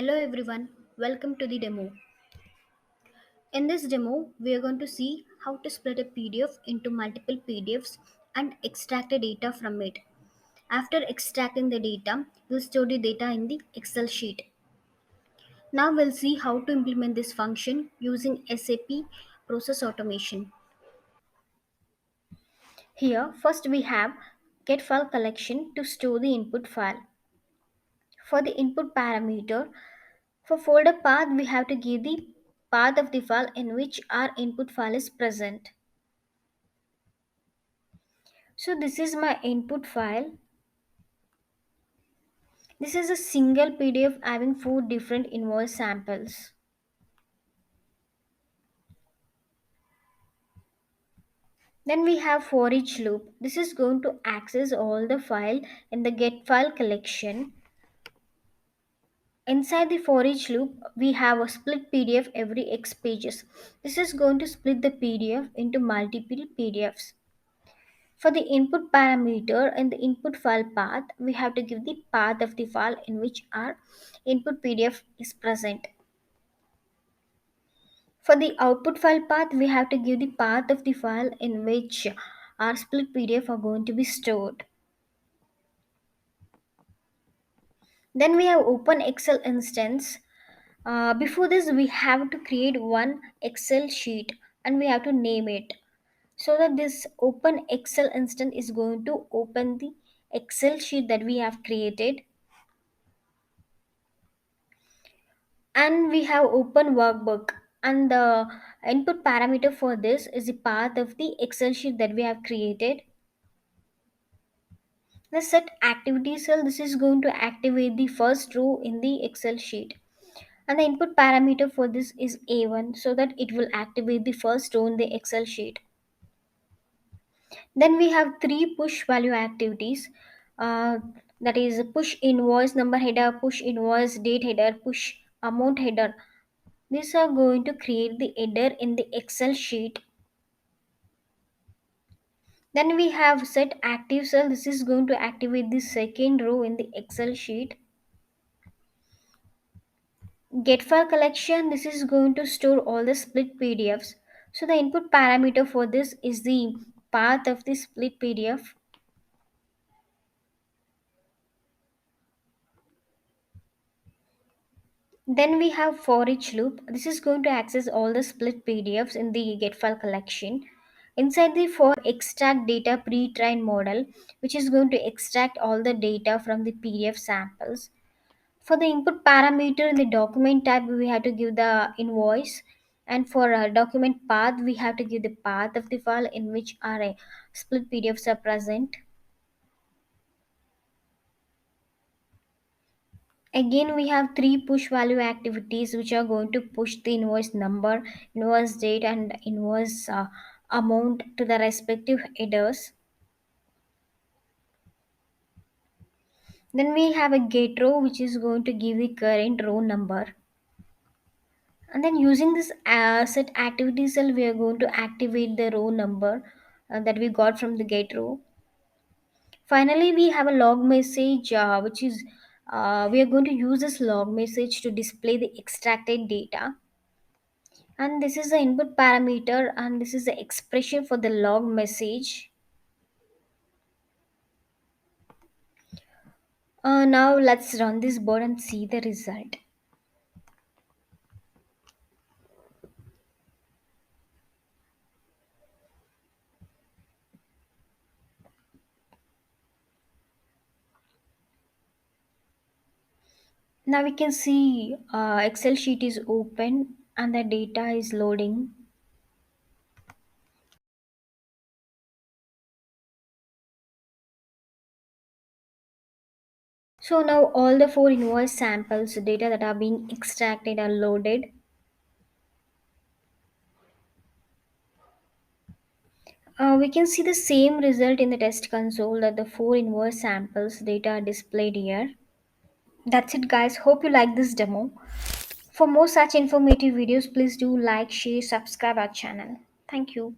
Hello everyone, welcome to the demo. In this demo, we are going to see how to split a PDF into multiple PDFs and extract the data from it. After extracting the data, we'll store the data in the Excel sheet. Now we'll see how to implement this function using SAP Process Automation. Here, first we have get file collection to store the input file. For the input parameter, for folder path, we have to give the path of the file in which our input file is present. So this is my input file. This is a single PDF having four different invoice samples. Then we have for each loop. This is going to access all the file in the get file collection. Inside the for each loop, we have a split PDF every X pages. This is going to split the PDF into multiple PDFs. For the input parameter and the input file path, we have to give the path of the file in which our input PDF is present. For the output file path, we have to give the path of the file in which our split PDF are going to be stored. Then we have open Excel instance. Before this, we have to create one Excel sheet and we have to name it. So that this open Excel instance is going to open the Excel sheet that we have created. And we have open workbook, and the input parameter for this is the path of the Excel sheet that we have created. The set activity cell, this is going to activate the first row in the Excel sheet, and the input parameter for this is A1, so that it will activate the first row in the Excel sheet. Then we have three push value activities, uh, that is push invoice number header, push invoice date header, push amount header. These are going to create the header in the Excel sheet. Then we have set active cell. This is going to activate the second row in the Excel sheet. Get file collection. This is going to store all the split PDFs. So the input parameter for this is the path of the split PDF. Then we have for each loop. This is going to access all the split PDFs in the get file collection. Inside the for extract data pre-trained model, which is going to extract all the data from the PDF samples. For the input parameter in the document type, we have to give the invoice. And for a document path, we have to give the path of the file in which our split PDFs are present. Again, we have three push value activities which are going to push the invoice number, invoice date, and invoice amount to the respective headers. Then we have a get row which is going to give the current row number. And then using this set activity cell, we are going to activate the row number that we got from the get row. Finally, we have a log message which is we are going to use this log message to display the extracted data. And this is the input parameter, and this is the expression for the log message. Now let's run this board and see the result. Now we can see Excel sheet is open and the data is loading. So now all the four invoice samples data that are being extracted are loaded. We can see the same result in the test console, that the four invoice samples data are displayed here. That's it guys, hope you like this demo. For more such informative videos, please do like, share, subscribe our channel. Thank you.